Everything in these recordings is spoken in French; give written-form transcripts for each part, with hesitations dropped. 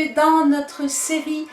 bienvenue dans notre série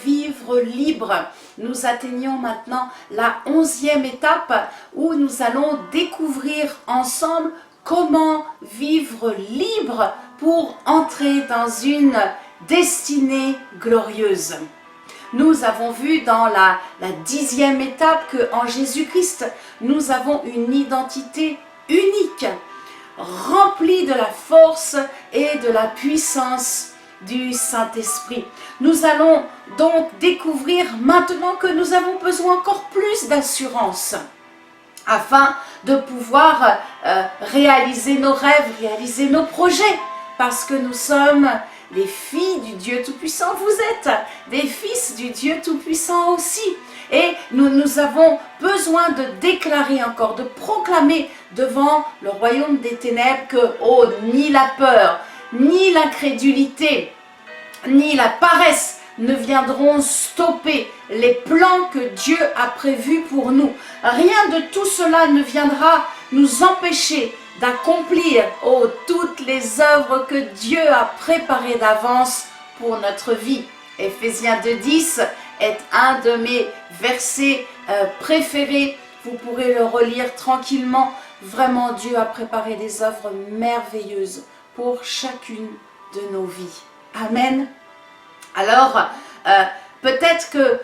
Vivre libre. Nous atteignons maintenant la 11e étape où nous allons découvrir ensemble comment vivre libre pour entrer dans une destinée glorieuse. Nous avons vu dans la 10e étape qu'en Jésus-Christ, nous avons une identité unique, remplie de la force et de la puissance du Saint-Esprit. Nous allons donc découvrir maintenant que nous avons besoin encore plus d'assurance afin de pouvoir réaliser nos rêves, réaliser nos projets, parce que nous sommes les filles du Dieu Tout-Puissant. Vous êtes des fils du Dieu Tout-Puissant aussi. Et nous avons besoin de déclarer encore, de proclamer devant le royaume des ténèbres que ni la peur, ni l'incrédulité, ni la paresse ne viendront stopper les plans que Dieu a prévus pour nous. Rien de tout cela ne viendra nous empêcher d'accomplir toutes les œuvres que Dieu a préparées d'avance pour notre vie. Éphésiens 2:10 est un de mes versets préférés. Vous pourrez le relire tranquillement. Vraiment, Dieu a préparé des œuvres merveilleuses pour chacune de nos vies. Amen. Alors, peut-être que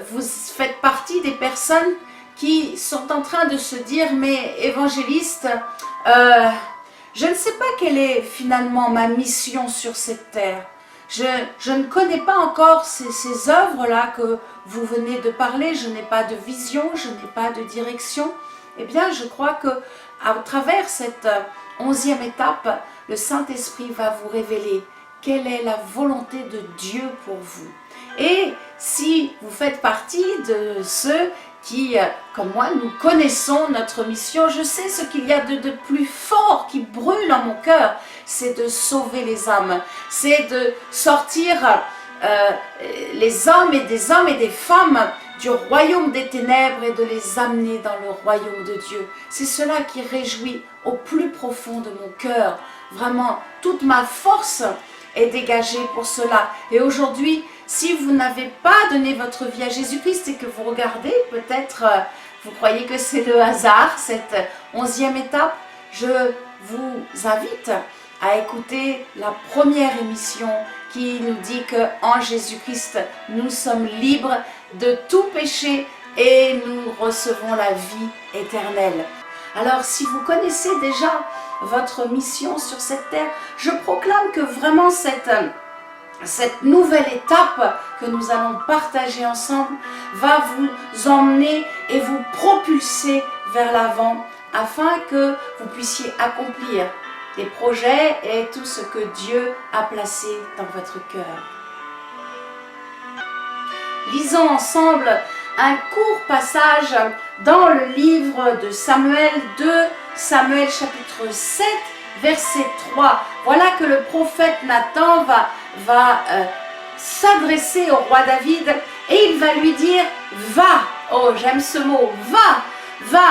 vous faites partie des personnes qui sont en train de se dire, mais évangéliste, je ne sais pas quelle est finalement ma mission sur cette terre. Je ne connais pas encore ces œuvres-là que vous venez de parler, je n'ai pas de vision, je n'ai pas de direction. Eh bien, je crois que à travers cette 11e étape, le Saint-Esprit va vous révéler quelle est la volonté de Dieu pour vous. Et si vous faites partie de ceux qui, comme moi, nous connaissons notre mission, je sais ce qu'il y a de plus fort qui brûle en mon cœur, c'est de sauver les âmes, c'est de sortir les hommes et des femmes du royaume des ténèbres et de les amener dans le royaume de Dieu. C'est cela qui réjouit au plus profond de mon cœur. Vraiment, toute ma force est dégagée pour cela. Et aujourd'hui, si vous n'avez pas donné votre vie à Jésus-Christ et que vous regardez, peut-être vous croyez que c'est le hasard, cette 11e étape, je vous invite à écouter la première émission qui nous dit qu'en Jésus-Christ, nous sommes libres de tout péché et nous recevons la vie éternelle. Alors, si vous connaissez déjà votre mission sur cette terre, je proclame que vraiment cette nouvelle étape que nous allons partager ensemble va vous emmener et vous propulser vers l'avant afin que vous puissiez accomplir les projets et tout ce que Dieu a placé dans votre cœur. Lisons ensemble un court passage dans le livre de Samuel, 2 Samuel chapitre 7, verset 3. Voilà que le prophète Nathan va s'adresser au roi David et il va lui dire « Va », oh j'aime ce mot, « va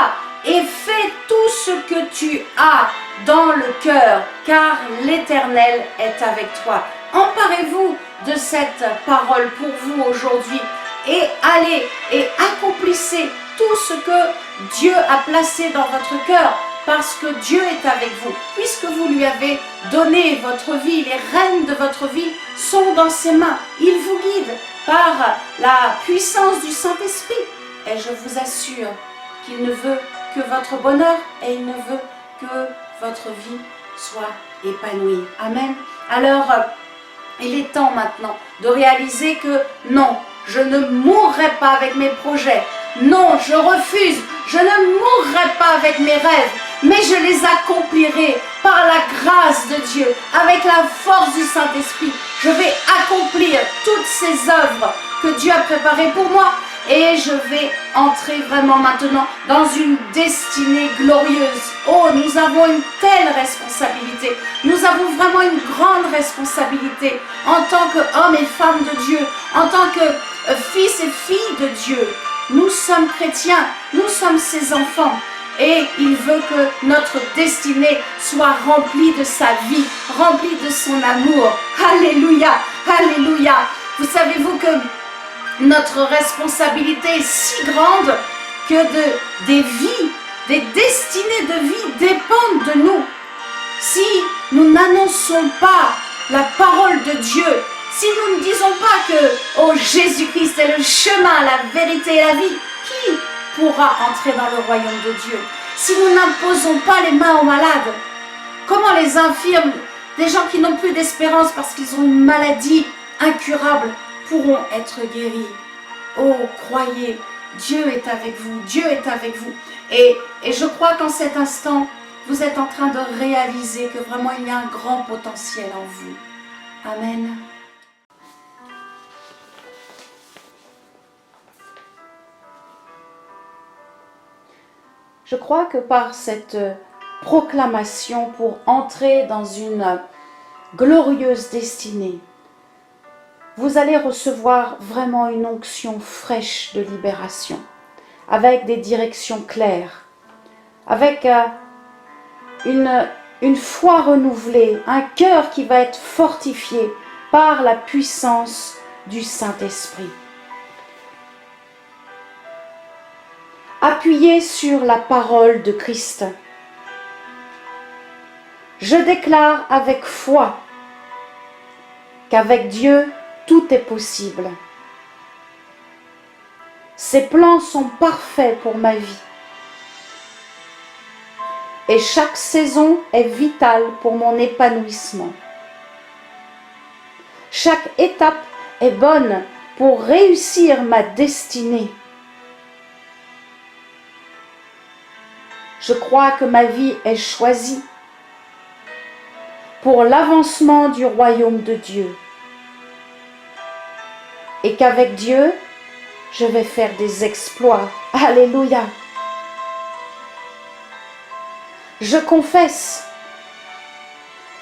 et fais tout ce que tu as dans le cœur, car l'Éternel est avec toi. » Emparez-vous de cette parole pour vous aujourd'hui et allez et accomplissez tout ce que Dieu a placé dans votre cœur, parce que Dieu est avec vous. Puisque vous lui avez donné votre vie, les rênes de votre vie sont dans ses mains. Il vous guide par la puissance du Saint-Esprit. Et je vous assure qu'il ne veut que votre bonheur et il ne veut que votre vie soit épanouie. Amen. Alors, il est temps maintenant de réaliser que non, je ne mourrai pas avec mes projets. Non, je refuse. Je ne mourrai pas avec mes rêves, mais je les accomplirai par la grâce de Dieu, avec la force du Saint-Esprit. Je vais accomplir toutes ces œuvres que Dieu a préparées pour moi et je vais entrer vraiment maintenant dans une destinée glorieuse. Oh, nous avons une telle responsabilité. Nous avons vraiment une grande responsabilité en tant qu'hommes et femmes de Dieu, en tant que fils et filles de Dieu. Nous sommes chrétiens, nous sommes ses enfants. Et il veut que notre destinée soit remplie de sa vie, remplie de son amour. Alléluia! Alléluia. Vous savez-vous que notre responsabilité est si grande que des vies, des destinées de vie dépendent de nous. Si nous n'annonçons pas la parole de Dieu, si nous ne disons pas que oh, Jésus-Christ est le chemin, la vérité et la vie, qui pourra entrer dans le royaume de Dieu? Si nous n'imposons pas les mains aux malades, comment les infirmes, des gens qui n'ont plus d'espérance parce qu'ils ont une maladie incurable, pourront être guéris? Oh, croyez, Dieu est avec vous, Dieu est avec vous. Et je crois qu'en cet instant, vous êtes en train de réaliser que vraiment il y a un grand potentiel en vous. Amen. Je crois que par cette proclamation pour entrer dans une glorieuse destinée, vous allez recevoir vraiment une onction fraîche de libération, avec des directions claires, avec une foi renouvelée, un cœur qui va être fortifié par la puissance du Saint-Esprit. Appuyez sur la parole de Christ. Je déclare avec foi qu'avec Dieu, tout est possible. Ses plans sont parfaits pour ma vie. Et chaque saison est vitale pour mon épanouissement. Chaque étape est bonne pour réussir ma destinée. Je crois que ma vie est choisie pour l'avancement du royaume de Dieu. Et qu'avec Dieu, je vais faire des exploits. Alléluia. Je confesse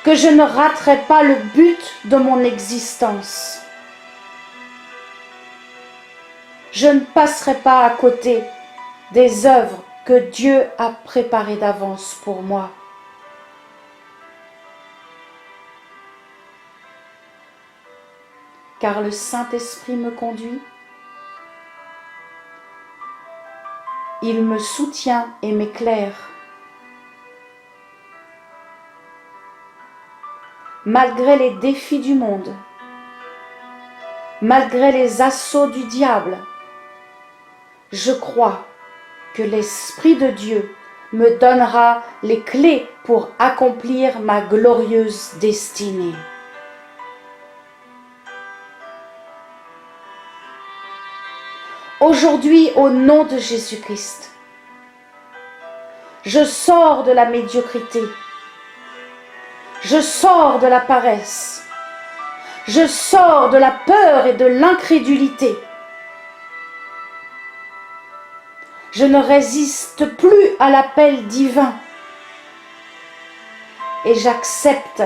que je ne raterai pas le but de mon existence. Je ne passerai pas à côté des œuvres que Dieu a préparées d'avance pour moi. Car le Saint-Esprit me conduit, il me soutient et m'éclaire. Malgré les défis du monde, malgré les assauts du diable, je crois que l'Esprit de Dieu me donnera les clés pour accomplir ma glorieuse destinée. Aujourd'hui, au nom de Jésus-Christ, je sors de la médiocrité, je sors de la paresse, je sors de la peur et de l'incrédulité. Je ne résiste plus à l'appel divin et j'accepte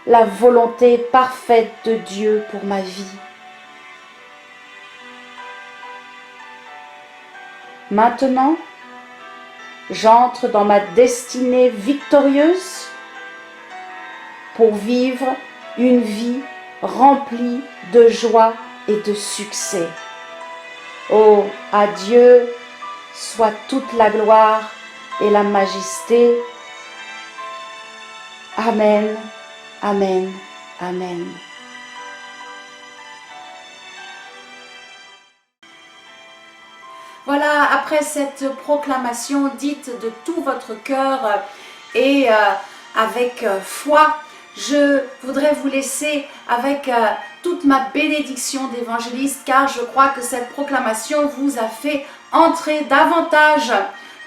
la volonté parfaite de Dieu pour ma vie. Maintenant, j'entre dans ma destinée victorieuse pour vivre une vie remplie de joie et de succès. Oh, à Dieu soit toute la gloire et la majesté. Amen, amen, amen. Voilà, après cette proclamation dite de tout votre cœur et avec foi, je voudrais vous laisser avec toute ma bénédiction d'évangéliste, car je crois que cette proclamation vous a fait entrer davantage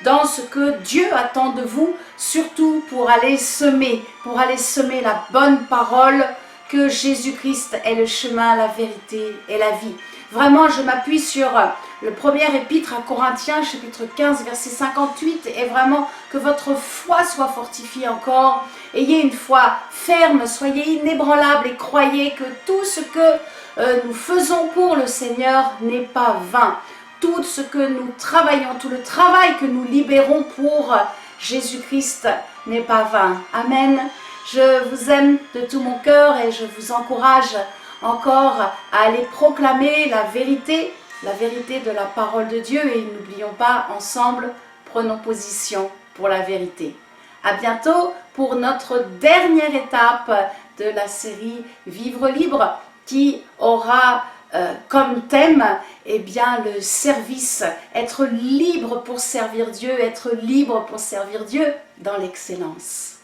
dans ce que Dieu attend de vous, surtout pour aller semer la bonne parole que Jésus-Christ est le chemin, la vérité et la vie. Vraiment, je m'appuie sur le premier épître à Corinthiens, chapitre 15, verset 58, et vraiment que votre foi soit fortifiée encore. Ayez une foi ferme, soyez inébranlables et croyez que tout ce que nous faisons pour le Seigneur n'est pas vain. Tout ce que nous travaillons, tout le travail que nous libérons pour Jésus-Christ n'est pas vain. Amen. Je vous aime de tout mon cœur et je vous encourage encore à aller proclamer la vérité de la parole de Dieu. Et n'oublions pas, ensemble, prenons position pour la vérité. À bientôt pour notre dernière étape de la série Vivre libre qui aura comme thème eh bien, le service, être libre pour servir Dieu, être libre pour servir Dieu dans l'excellence.